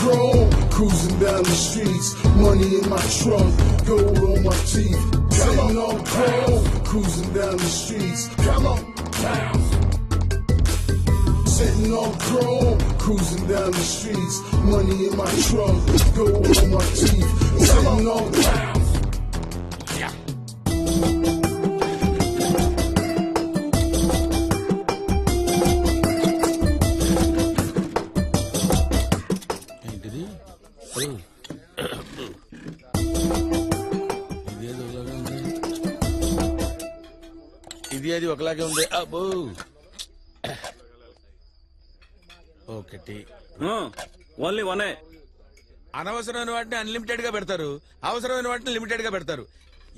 chrome, cruising down the streets, money in my trunk, gold on my teeth. Sitting on chrome, cruising down the streets. Come on, bounce. Sitting on chrome, cruising down the streets, money in my trunk, gold on my teeth. Sitting on bounce. Yeah. ఇది అది ఒకలాగే ఉంది. అబ్బో ఒకటి only వనే. అనవసరమైన వాటిని unlimited గా పెడతారు, అవసరమైన వాటిని లిమిటెడ్ గా పెడతారు.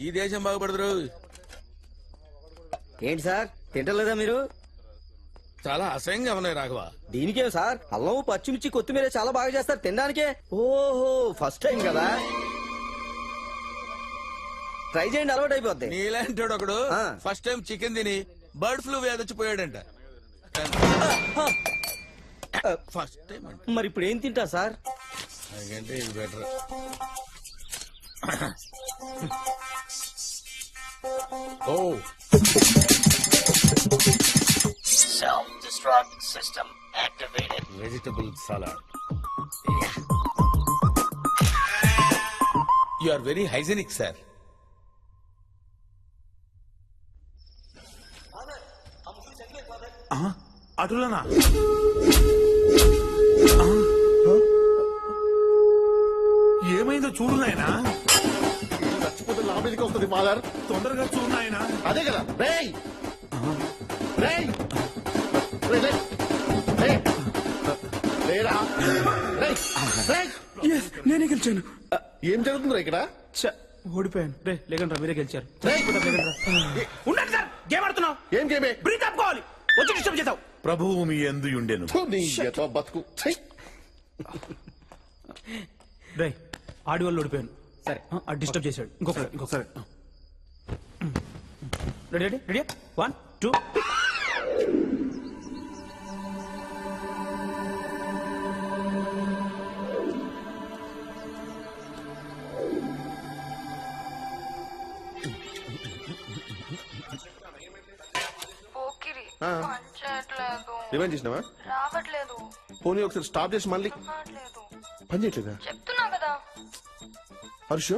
ఈ దేశం బాగుపడతారు. ఏంటి సార్ తింటలేదా మీరు? చాలా అసహ్యంగా ఉన్నాయి రాఘవ. దీనికే సార్ అల్లం పచ్చిమిర్చి కొత్తిమీర చాలా బాగా చేస్తారు తినడానికే. ఓహో ఫస్ట్ టైం కదా, ట్రై చేయండి అలవాటు అయిపోద్ది. నీలాంటి ఒకడు ఫస్ట్ టైం చికెన్ తిని బర్డ్ ఫ్లూ వ్యాధి వచ్చిపోయాడంట. ఫస్ట్ టైం అంట. మరి ఇప్పుడు ఏం తింటా సార్? నాకంటే ఇది better. Oh Self-destruct system activated. Vegetable salad. You are very hygienic sir. అటులనా? ఏమైందో చూడు నాయనా. చచ్చిపోతే లాభేదికి వస్తుంది ఫాదర్. తొందరగా చూడు నాయనా. అదే కదా రేయ్ రేయ్ రేరా రేయ్. నేనే గెలిచాను. ఏం జరుగుతుందిరా ఇక్కడ? ఓడిపోయాను. రే లేకండి మీరే గెలిచారు. ఉండండి సార్, గేమ్ ఆడుతున్నావు. ఏం గేమే? బ్రీత్ ఆపుకోవాలి. వచ్చి డిస్టర్బ్ చేసావు. ప్రభువు మీ యందు ఉండెను. నీ ఎతో బతుకు. ఛై. రే ఆడి వాళ్ళు ఓడిపోయాను. సరే డిస్టర్బ్ చేశాడు. ఇంకొకసారి రెడీ రెడీ రెడీ 1 2. రివైండ్ చేసినావా? రావట్లేదు. పోనీ ఒకసారి స్టాప్ చేసి మళ్ళీ పని చేయట్లేదా? చెప్తున్నా కదా. హర్ష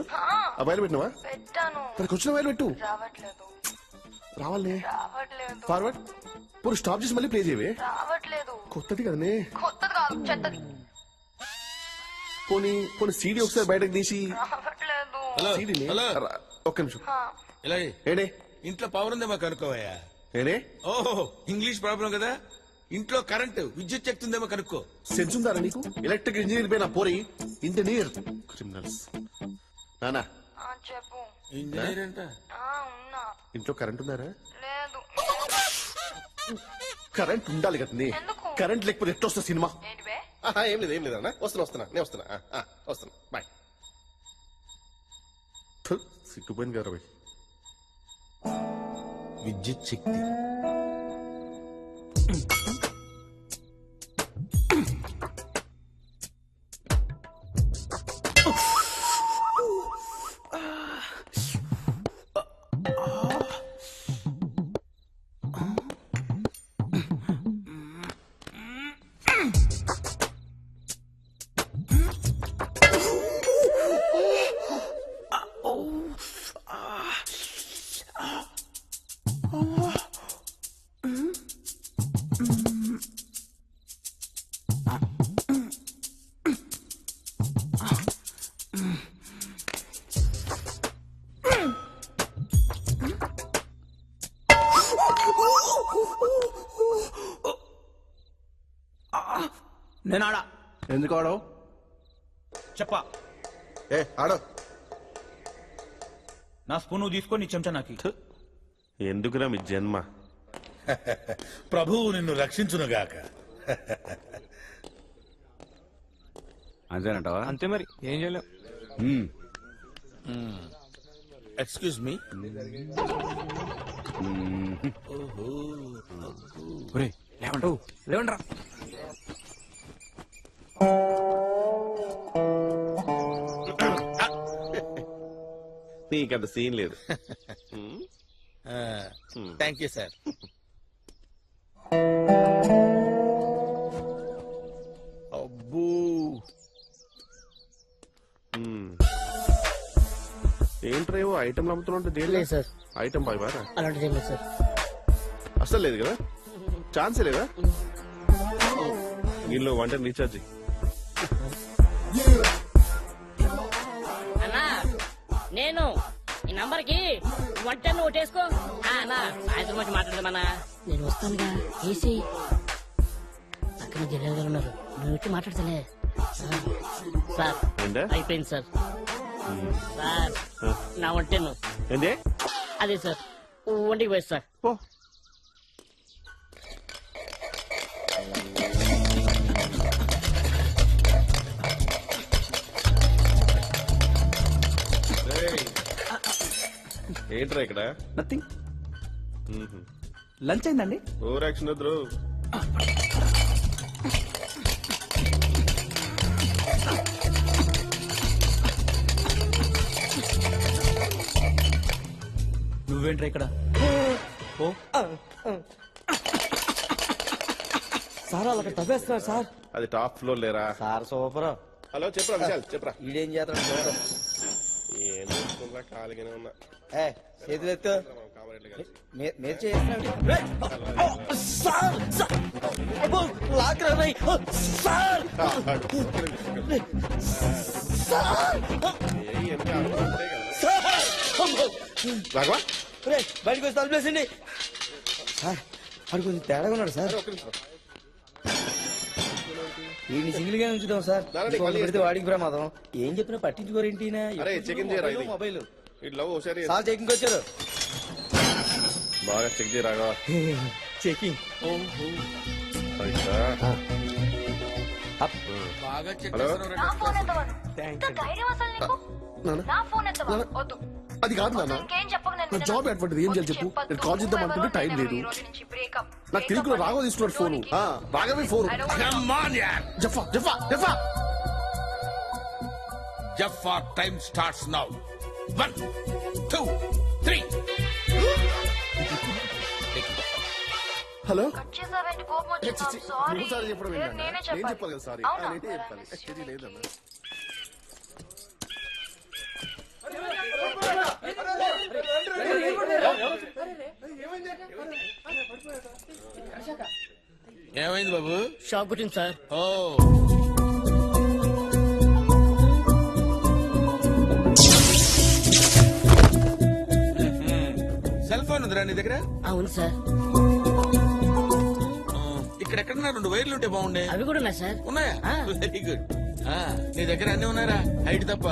ఆ వైర్ పెట్టినావా? పెట్టాను. తనకు వచ్చిన వైర్ పెట్టు. రావట్లేదు. రావాలే. రావట్లేదు. ఫార్వర్డ్ పోనీ స్టాప్ చేసి మళ్ళీ ప్లే చేయవే. రావట్లేదు. కొత్తది కదనే. కొత్తది కాదు చెత్తది. పోనీ పోనీ సీడీ ఒకసారి బయటకు తీసి. రావట్లేదు. సీడీని ఒక్క నిమిషం. ఇలా ఏడే ఇంట్లో పవర్ ఉందేమో కనుక్కోవయ్యా. ఏడే ఓహో ఇంగ్లీష్ ప్రాబ్లం కదా. ఇంట్లో కరెంట్ విద్యుత్ శక్తి ఉందేమో కనుక్కో. సెన్స్ ఉందారా నీకు? ఎలక్ట్రిక్ ఇంజనీర్ పైన పోరి ఇంజనీర్ క్రిమినల్స్. నానా చెప్పు. ఇంజనీర్ అంట. ఉన్నా. ఇంట్లో కరెంట్ ఉందారా? లేదు. కరెంట్ ఉండాలి కదండి. కరెంట్ లేకపోతే ఎట్లా వస్తుంది సినిమా? ఏంటివే? ఏం లేదు ఏం లేదన్నా. వస్తున్నా నేను వస్తున్నా బాయ్. సిగ్గుపోయింది కదా బాయ్. విద్యుత్ శక్తి. నేను ఆడా. ఎందుకు ఆడవు? చెప్పా. ఆడో. నా స్పూన్ నువ్వు తీసుకొని నీ చెంచా నాకు. ఎందుకురా మీ జన్మ? ప్రభువు నిన్ను రక్షించునుగాక. అంతేనంటావా? అంతే మరి ఏం చేయలేం. Excuse me. లేవంటావు లేవండ్రా. నీకంత సీన్ లేదు. Thank you sir. అబ్బూ, ఏంట్రా ఏవో ఐటమ్ అమ్ముతున్నా దేని సార్ ఐటమ్ బాయ్ బారా అలాంటిది ఏం లేదు సార్. అసలు లేదు కదా, ఛాన్సే లేదా. దీనిలో వంట రీఛార్జ్ అన్నా నేను ఈ నంబర్ కి 110 ఓటేసుకో. అన్నా సాయంత్రం వచ్చి మాట్లాడదామన్నా. నేను వస్తానుగా ఏసీ అక్కడ జల్లాలు గారు ఉన్నారు, నువ్వు వచ్చి మాట్లాడతలే. సార్ ఏంటా? అయిపోయింది సార్. సార్ నా 110 ఏందే అదే సార్ ఒంటికి పోయి సార్. పో. ఏంట్రా ఇక్కడ నథింగ్. లంచ్ అయిందండి? ఓవర్ యాక్షన్ వద్దు. నువ్వేంట్రా ఇక్కడ? ఓ సార్ అలా తవ్వేస్తున్నారు సార్. అది టాప్ ఫ్లోర్ లేరా. Sir super. హలో చెప్పరా విశాల్ చెప్పరా. ఈడేం చేస్తాడు? ఏం చూసుకుంటా ఖాళీగానే ఉన్నా. చేతులు ఎత్తు. కామరెడ్డి కలిసి మీరు చేస్తున్నాడు సార్. లాక్ రాయి సార్. రాఘవా బయటకు వచ్చి తలుపేసండి సార్. అది కొంచెం తేడాగా ఉన్నాడు సార్. వీడిని సింగిల్ గా ఉంచుదాం సార్. పెడితే వాడికి ప్రమాదం. ఏం చెప్పినా పట్టించుకోరేంటి? అరే చెక్ చేయరా ఇది. మొబైల్ ఇట్లా ఒకసారి సార్ చెకింగ్ వచ్చారు. బాగా చెక్ చేయ రాఘవా. చెకింగ్ బాగా చెక్ హలో? చేస్తున్నావు నా రా. ఫోన్ ఎత్తవను. ఇంత ధైర్యం అసలు నీకు? నా ఫోన్ ఎత్తవా? వద్దు. అది కాదు నాన్న. ఇంకేం చెప్పకు. నేను నా జాబ్ అటువంటిది, ఏం చేయాలి చెప్పు. నేను కాల్ చేద్దాం అనుకుంటే టైం లేదు. నాకు తెలియకుండా రాఘవ తీసుకున్నాడు ఫోను. రాఘవే ఫోను. Come on, yaar. జఫా జఫా జఫా. Jaffa time starts now. 1, 2, 3. Hello వచ్చేసావేంటి? కోపం వచ్చిందా? సారీ. సారీ చెప్పడం ఏంటన్నా? నేనే నేను చెప్పాలి. చెప్పాలి కదా సారీ. అవునా? నేనే చెప్పాలి. యాక్చువల్లీ లేదన్నా. ఏమైంది బాబు? షాక్ కొట్టింది సార్. ఓ సెల్ ఫోన్ ఉందిరా నీ దగ్గర? అవును సార్. ఇక్కడెక్కడన్నా 2 వైర్లు ఉంటే బాగుండే. అవి కూడా ఉన్నాయి సార్. ఉన్నాయా? ఆ. Very good. నీ దగ్గర అన్ని ఉన్నారా? హైట్ తప్ప.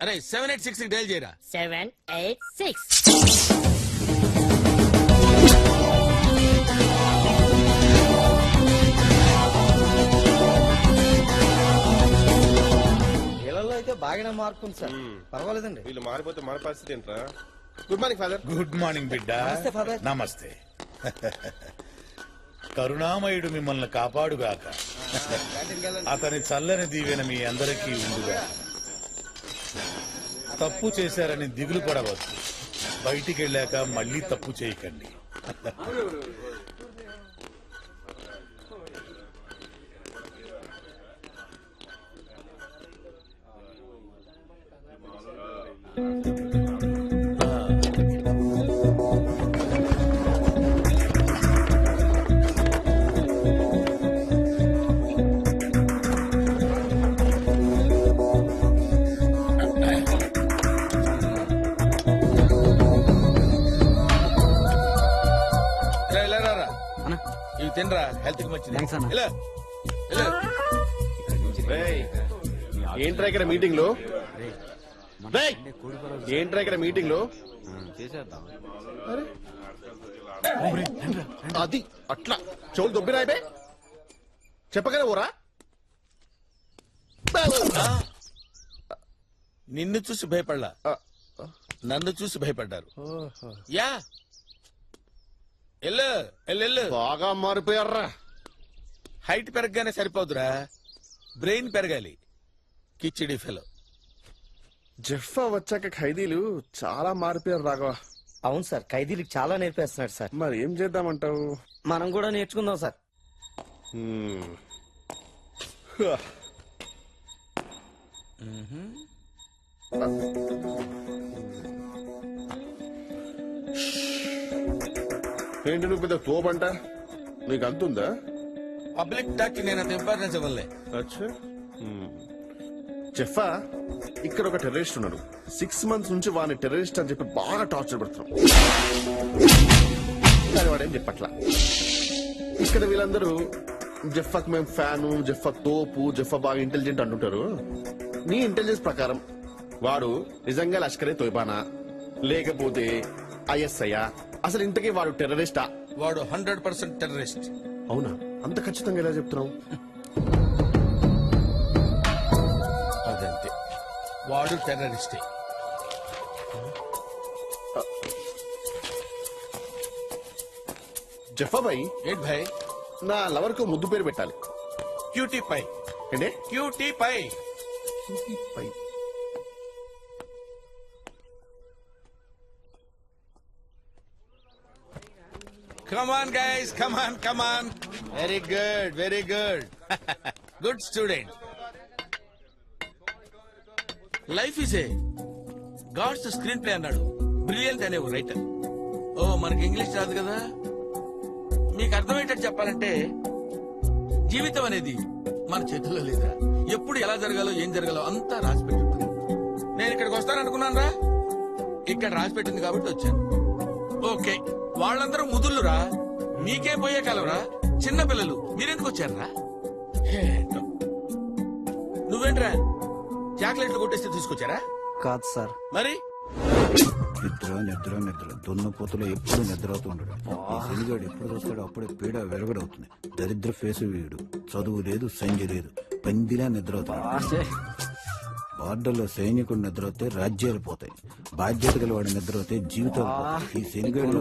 అరే 786 డైల్ చేయరా. 786. వీళ్ళలో అయితే బాగానే మార్పు ఉంది సార్. పర్వాలేదండి. వీళ్ళు మారిపోతే మన పరిస్థితి ఏంట్రా. Good morning father. Good morning బిడ్డ. నమస్తే ఫాదర్. నమస్తే. కరుణామయుడు మిమ్మల్ని కాపాడుగాక. అతని చల్లని దీవెన మీ అందరికీ ఉండుగా. తప్పు చేశారని దిగులు పడవద్దు. బయటికి వెళ్ళాక మళ్ళీ తప్పు చేయకండి. ఇవి తినరా, హెల్త్ కి మంచిది. థాంక్స్ అన్న. ఇలా, ఇలా. రేయ్, ఏంట్రా ఇక్కడ మీటింగ్ లో? రేయ్, ఏంట్రా ఇక్కడ మీటింగ్ లో? అరే, అది అట్లా చెవులు దొబ్బిరాయిబే. చెప్పగల ఊరా. నిన్ను చూసి భయపడలా, నన్ను చూసి భయపడ్డారు. యా ఎల్లు ఎల్లు. బాగా మారిపోయారా. హైట్ పెరగగానే సరిపోదురా, బ్రెయిన్ పెరగాలి. కిచిడి ఫెలో. జెఫ్ఫా వచ్చాక ఖైదీలు చాలా మారిపోయారు రాఘవ. అవును సార్, ఖైదీలకు చాలా నేర్పేస్తున్నాడు సార్. మరి ఏం చేద్దామంటావు? మనం కూడా నేర్చుకుందాం సార్. ఏంటి నువ్వు పెద్ద తోపంట? నీకు అంతుందా? పబ్లిక్ టాక్ నేను అంత ఇంపార్టెన్స్ ఇవ్వలే. అచ్చా. జెఫ్ఫా, ఇక్కడ ఒక టెర్రరిస్ట్ ఉన్నాడు. 6 months నుంచి వాడిని టెర్రరిస్ట్ అని చెప్పి బాగా టార్చర్ పెడుతున్నాం. కానీ వాడేం చెప్పట్లా. ఇక్కడ వీళ్ళందరూ జెఫ్ఫాకి మేము ఫ్యాను, జెఫ్ఫా తోపు, జెఫ్ఫా బాగా ఇంటెలిజెంట్ అంటుంటారు. నీ ఇంటెలిజెన్స్ ప్రకారం వాడు నిజంగా లష్కరే తోయిబానా లేకపోతే ISI? అసలు ఇంతకీ వాడు టెర్రరిస్టా? వాడు 100% టెర్రరిస్ట్. అవునా? అంత ఖచ్చితంగా ఎలా చెప్తున్నావు? అదంతే, వాడు టెర్రరిస్టే. జెఫ్ఫా భాయ్, ఏంటి భాయ్? నా లవర్ కు ముద్దు పేరు పెట్టాలి. Cutie pie. ఏంటే? Cutie pie. Come on, guys. Come on, come on. Very good, very good. Good student. Life is a God's screenplay అన్నాడు. బ్రిలియంట్ అనే ఒక రైటర్. ఓ, మనకి ఇంగ్లీష్ రాదు కదా. మీకు అర్థమయ్యేటట్టు చెప్పాలంటే జీవితం అనేది మన చేతుల్లో లేదా. ఎప్పుడు ఎలా జరగాలో ఏం జరగాలో అంతా రాసి పెట్టుంటుంది. నేను ఇక్కడికి వస్తాననుకున్నాను రా, ఇక్కడ రాసి పెట్టింది కాబట్టి వచ్చాను. ఓకే, వాళ్ళందరూ ముదుళ్ళురా, మీకే పోయే కాలరా. చిన్న పిల్లలు మీరెందుకు వచ్చారా? నువ్వేంట్రా చాక్లెట్లు కొట్టేస్తే తీసుకొచ్చారా? కాదు సార్. మరి నిద్ర నిద్ర నిద్ర దున్నపోతులో ఎప్పుడు నిద్ర అవుతూ ఉండడు. శనిగాడు ఎప్పుడు చూస్తాడో అప్పుడే పీడ వెరగడవుతుంది. దరిద్ర ఫేసు వీడు. చదువు లేదు, సంజ లేదు, పందిలా నిద్ర అవుతాడు. బార్డర్లో సైనికుడు నిద్రవుతే రాజ్యాలు పోతాయి. బాధ్యత గల వాడు నిద్రవుతే జీవితాలు పోతాయి. ఈ శనిగాడు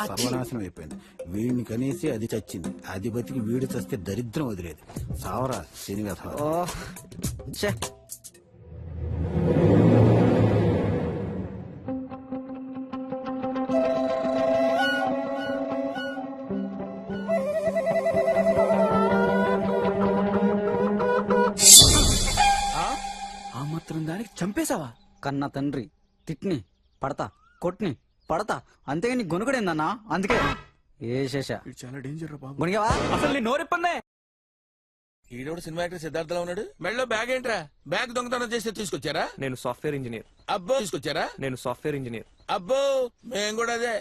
సర్వనాశనం అయిపోయింది. వీడిని కనేసి అది చచ్చింది. అది బతికి వీడు చస్తే దరిద్రం వదిలేదు. సావరా శనిగత. దానికి చంపేశావా? కన్నా తండ్రి తిట్ని పడతా, కొట్ని పడతా, అంతేగా నీ గొనుగుడేందన్నా. అందుకే ఏ శేష చాలా డేంజర్ బాబు. గుణిగావా? అసలు నీ నోరిప్పన్నే. ఈడోడు సినిమా యాక్టర్ సిద్ధార్థలో ఉన్నాడు. మెడలో బ్యాగ్ ఏంట్రా? బ్యాగ్ దొంగతనం చేస్తే తీసుకొచ్చారా? నేను సాఫ్ట్వేర్ ఇంజనీర్. అబ్బో, తీసుకొచ్చారా? నేను సాఫ్ట్వేర్ ఇంజనీర్. అబ్బో, మేము కూడా అదే.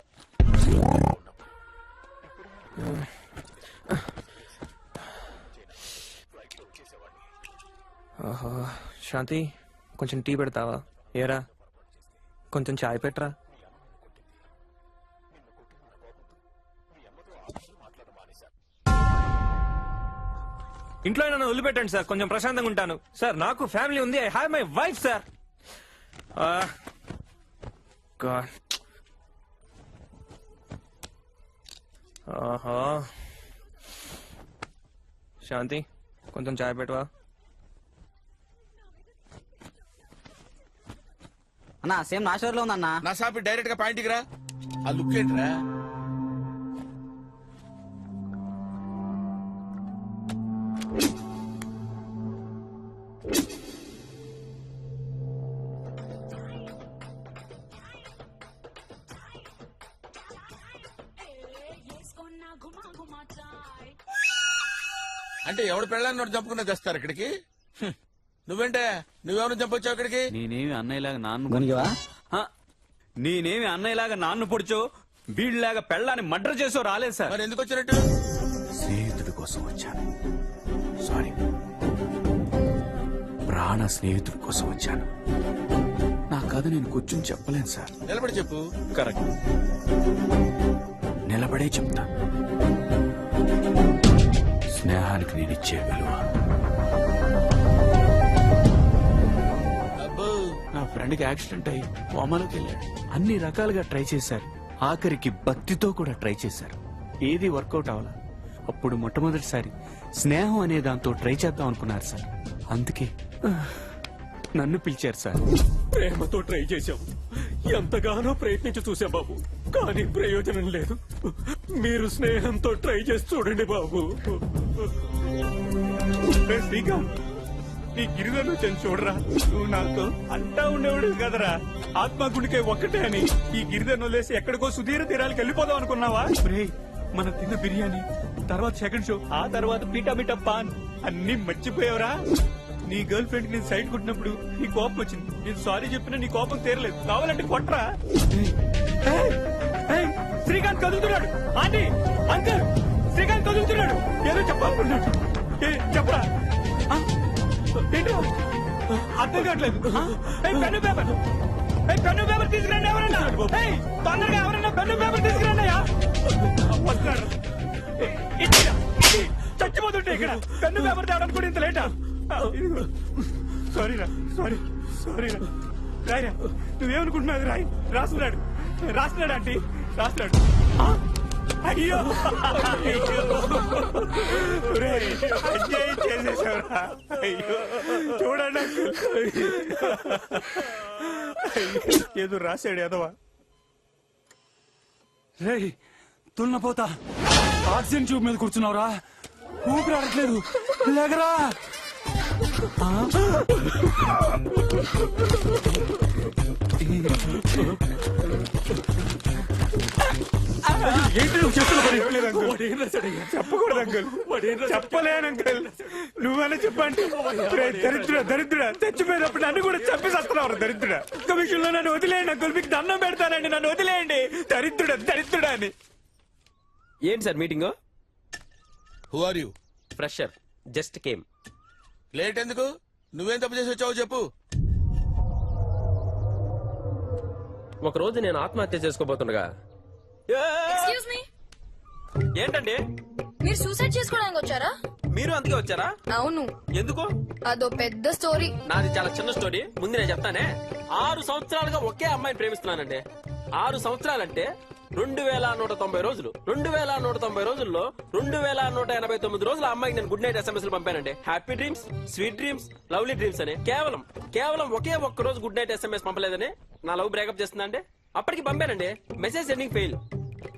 శాంతి, కొంచెం టీ పెడతావా? ఏరా, కొంచెం చాయ్ పెట్టరా. ఇంట్లో నన్ను వదిలిపెట్టండి సార్, కొంచెం ప్రశాంతంగా ఉంటాను సార్. నాకు ఫ్యామిలీ ఉంది. I have my wife sir. ఆహా, శాంతి కొంచెం చాయ్ పెట్టవా? అన్నా సేమ్ నా షోర్ లో ఉందన్నా. నా సాపి డైరెక్ట్ గా పాయింట్కి రా. ఆ లుక్ ఏంట్రా? అంటే ఎవడు పెళ్ళాన్ని నోటి చంపుకున్నా తెస్తారు ఇక్కడికి. నువ్వేంటే, నువ్వెవరు చంపొచ్చావు ఇక్కడికి? నేనేమి అన్నయ్యలాగా నాన్ను పొడిచో వీళ్ళలాగా పెళ్ళాన్ని మర్డర్ చేసో రాలేదు సార్. మరి ఎందుకు వచ్చినట్టు? స్నేహితుడి కోసం వచ్చాను. సారీ, ప్రాణ స్నేహితుడి కోసం వచ్చాను. నా కథ నేను కూర్చుని చెప్పలేను సార్. నిలబడి చెప్పు. కరెక్ట్, నిలబడే చెప్తా. స్నేహానికి నేను ఇచ్చే విలువ. నా ఫ్రెండ్కి యాక్సిడెంట్ అయ్యి కోమాలోకి వెళ్ళాడు. అన్ని రకాలుగా ట్రై చేశారు. ఆఖరికి భక్తితో కూడా ట్రై చేశారు. ఏది వర్కౌట్ అవ్వాల. అప్పుడు మొట్టమొదటిసారి స్నేహం అనే దాంతో ట్రై చేద్దాం అనుకున్నారు సార్. అందుకే నన్ను పిలిచారు సార్. ప్రేమతో ట్రై చేశాం, ఎంతగానో ప్రయత్నించి చూసాం బాబు, కానీ ప్రయోజనం లేదు. మీరు స్నేహంతో ట్రై చేసి చూడండి బాబు. శ్రీకాంత్, నీ గిరిజను వచ్చాను చూడరా. నువ్వు నాతో అంటా ఉండేవాడు కదరా ఆత్మగుడికే ఒక్కటే అని. ఈ గిరిజను వదిలేసి ఎక్కడికో సుధీర తీరాలకు వెళ్ళిపోదాం అనుకున్నావా? మన తిన్న బిర్యానీ, తర్వాత సెకండ్ షో, ఆ తర్వాత పీటా మీటా పాన్ అన్ని మర్చిపోయావరా. నీ గర్ల్ ఫ్రెండ్ నేను సైడ్ కొట్టినప్పుడు నీ కోపం వచ్చింది. నేను సారీ చెప్పినా నీ కోపం తీరలేదు. కావాలంటే కొట్రా. శ్రీకాంత్ కదులుతున్నాడు. ఆంటీ, అంకుల్, శ్రీకాంత్ కదులుతున్నాడు. ఏదో చెప్పాలనుకున్నాడు. చెప్పరా? ఏంటో అర్థం కావట్లేదు. పెన్ను పేపర్, పెన్ను పేపర్ తీసుకురండి ఎవరన్నా. తొందరగా ఎవరన్నా పెన్ను పేపర్ తీసుకురండి. వస్తున్నాడు. చచ్చిపోతుంటే ఇక్కడ పెన్ను పేపర్ తేవడానికి కూడా ఇంత లేటా? సారీరా, సారీరా. రాయిరా, నువ్వేమనుకుంటున్నావు? రాయి. రాస్తున్నాడు ఆంటీ, రాస్తున్నాడు. అయ్యో అన్యాయం చేసేసావురా. అయ్యో చూడండి అంకుల్, ఏదో రాశాడు ఎదవా. రే తున్నపోతా, ఆక్సిజన్ ట్యూబ్ మీద కూర్చున్నావురా, ఊపిరి ఆడట్లేదు, లేకరా. ఏంటి నువ్వు చెప్పకూడదు అంకుల్, చెప్పలేను అంకుల్. నువ్వైనా చెప్పండి. దరిద్రుడా చచ్చిపోయినప్పుడు నన్ను కూడా చంపేస్తున్నావు. దరిద్రుడా, ఒక్క విషయంలో నన్ను వదిలేయండి అంకుల్, మీకు దండం పెడతానండి, నన్ను వదిలేయండి. దరిద్రుడా అని. ఏంటి sir meeting? Who are you? Fresher, just came. Late ఎందుకు? నువ్వేం తప్పు చేసి వచ్చావు చెప్పు. ఒక రోజు నేను ఆత్మహత్య చేసుకోబోతుండగా. ఎక్స్క్యూజ్ మీ, ఏంటండి మీరు సూసైడ్ చేసుకోవడానికి వచ్చారా? మీరు అందుకే వచ్చారా? అవును. ఎందుకు? అదో పెద్ద స్టోరీ. నాది చాలా చిన్న స్టోరీ. ముందు నేను చెప్తానే. 6 సంవత్సరాలుగా ఒకే అమ్మాయిని ప్రేమిస్తున్నానండి. 6 సంవత్సరాలంటే 2190 రోజులు. 2190 రోజుల్లో 2189 రోజులు ఆ అమ్మాయికి నేను గుడ్ నైట్ SMS పంపానండి. Happy dreams, sweet dreams, lovely dreams అని. కేవలం ఒకే ఒక్క రోజు గుడ్ నైట్ SMS పంపలేదని నా లవ్ బ్రేకప్ చేస్తుందండి. అప్పటికి పంపానండి, మెసేజ్ సెండింగ్ ఫెయిల్,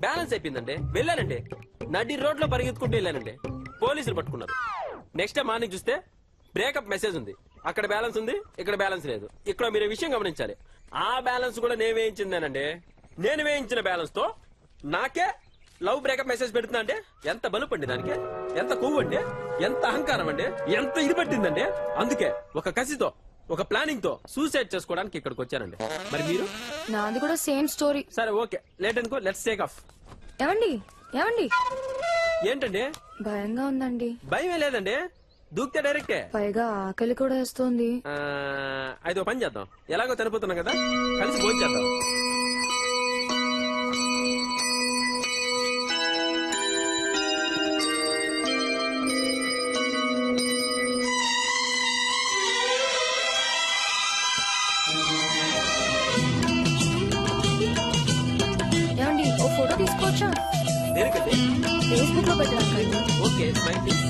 బ్యాలెన్స్ అయిపోయిందండి. వెళ్ళానండి, నడి రోడ్ లో పరిగెత్తుకుంటూ వెళ్ళానండి. పోలీసులు పట్టుకున్నారు. నెక్స్ట్ డే మార్నింగ్ చూస్తే బ్రేకప్ మెసేజ్ ఉంది. అక్కడ బ్యాలెన్స్ ఉంది, ఇక్కడ బ్యాలెన్స్ లేదు. ఇక్కడ మీరు విషయం గమనించాలి. ఆ బ్యాలెన్స్ కూడా నేను వేయించిందేనండి. నేను వేయించిన బ్యాలెన్స్ తో నాకే లవ్ బ్రేకప్ మెసేజ్ పెడుతున్నా అంటే ఎంత బలుపండి దానికి, ఎంత కొవ్వు అండి, ఎంత అహంకారం అండి, ఎంత ఇది పట్టిందండి. అందుకే ఒక కసితో, ఒక ప్లానింగ్ తో సూసైడ్ చేసుకోవడానికి ఇక్కడికి వచ్చానండి. మరి మీరు? నాది కూడా సేమ్ స్టోరీ. సరే ఓకే, లేట్ అనుకో, లెట్స్ టేక్ ఆఫ్. ఏమండి ఏమండి, ఏంటండి? భయంగా ఉందండి. భయమే లేదండి, దూకితే డైరెక్టే. పైగా ఆకలి కూడా వేస్తోంది. అయితే ఓ పని చేద్దాం, ఎలాగో చనిపోతున్నాం కదా, కలిసి భోజనం చేద్దాం. ఏమండి ఓ ఫోటో తీసుకోవచ్చా? దేనికండి? ఫేస్బుక్ లో పెట్టడానికి. Okay, smile please.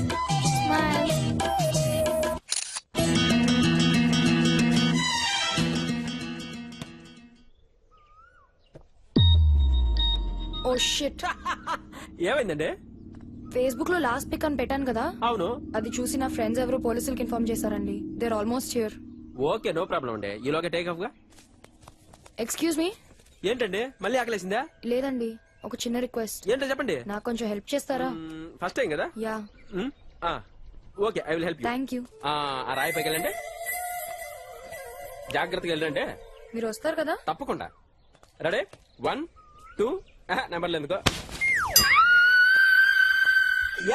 Smile. Oh shit. ఏమైందండి? ఫేస్బుక్ లో లాస్ట్ పిక్ అని పెట్టాను కదా. అవును. అది చూసి నా ఫ్రెండ్స్ ఎవరో పోలీసులకు ఇన్ఫార్మ్ చేశారండి. They are almost here. Okay, no problem అండి. ఈలోగా టేక్ ఆఫ్ గా. Excuse me. ఏంటండి మళ్ళీ ఆకలేసిందా? లేదండి, ఒక చిన్న రిక్వెస్ట్. ఏంటో చెప్పండి. నాకు కొంచెం హెల్ప్ చేస్తారా? ఫస్ట్ టైం కదా. Yeah. Okay, I will help you. Thank you. ఆ రాయి పైకి వెళ్ళండి, జాగ్రత్తగా వెళ్ళండి. మీరు వస్తారు కదా? తప్పకుండా. రెడీ? 1 2 నెంబర్లు ఎందుకో.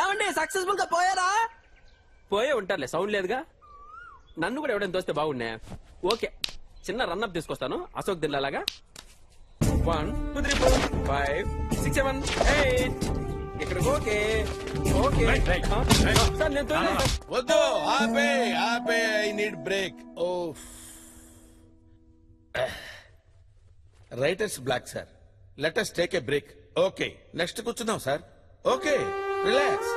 ఏమండి సక్సెస్ఫుల్ గా పోయారా? పోయే ఉంటారులే, సౌండ్ లేదుగా. నన్ను కూడా ఎవడైనా తోస్తే బాగున్నా. ఓకే, చిన్న రన్అప్ తీసుకొస్తాను అశోక్ దిల్లాగా. 1 2 3 4 5 6 7 8. ఇక్కడ ఓకే ఓకే. సార్ నేను వద్దు, ఆపే ఆపే, I need break. Oh writer's block sir, let us take a break. Okay, next కూర్చుందాం సార్. Okay relax.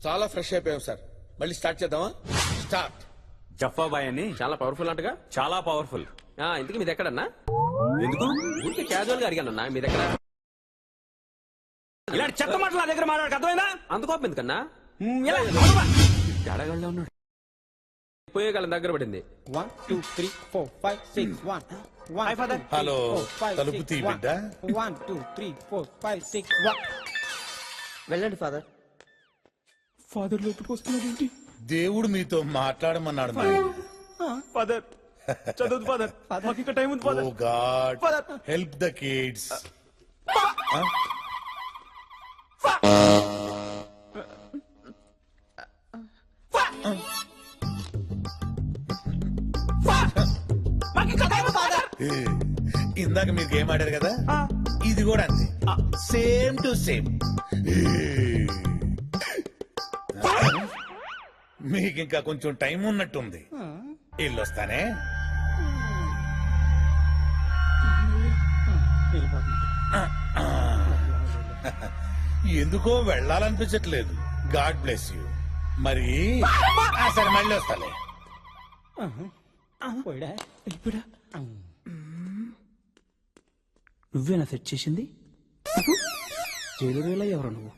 చాలా ఫ్రెష్ అయిపోయాం సార్. మళ్ళీ స్టార్ట్ చేద్దామా? స్టార్ట్. జఫాబాయ్ అని చాలా పవర్ఫుల్ అంటగా. చాలా పవర్ఫుల్. ఇంతకీ మీది ఎక్కడన్నా? ఎందుకు ఊరికే క్యాజువల్ గా అడిగానన్నా మీది ఎక్కడ. ఇలాంటి చెత్త మాటలు నా దగ్గర మాట్లాడక అర్థమైందా? అంత కోపం ఎందుకన్నా? తేడాగల్లో ఉన్నాడు. పోయే కాలం దగ్గర పడింది. 1 2 3 4 5 6 1 1 father హలో, తలుపు తీ బిడ్డ. 1 2 3 4 5 6 1 వెళ్ళండి ఫాదర్. ఫాదర్ లోపలికి వస్తున్నాడు ఏంటి? దేవుడు మీతో మాట్లాడమన్నాడు నాయన. ఫాదర్ చదవదు ఫాదర్, మాకు ఇంకా టైం ఉంది oh father. God, help the kids. ఇందాక మీరు గేమ్ ఆడారు కదా, ఇది కూడా అంతే, సేమ్ టు సేమ్. మీకు ఇంకా కొంచెం టైం ఉన్నట్టుంది. ఇల్లొస్తానే. ఎందుకో వెళ్ళాలనిపించట్లేదు. God bless you. మరి సరే, మళ్ళీ వస్తాలే. నువ్వేనా సెట్ చేసింది? జైలు ఎవరు నువ్వు?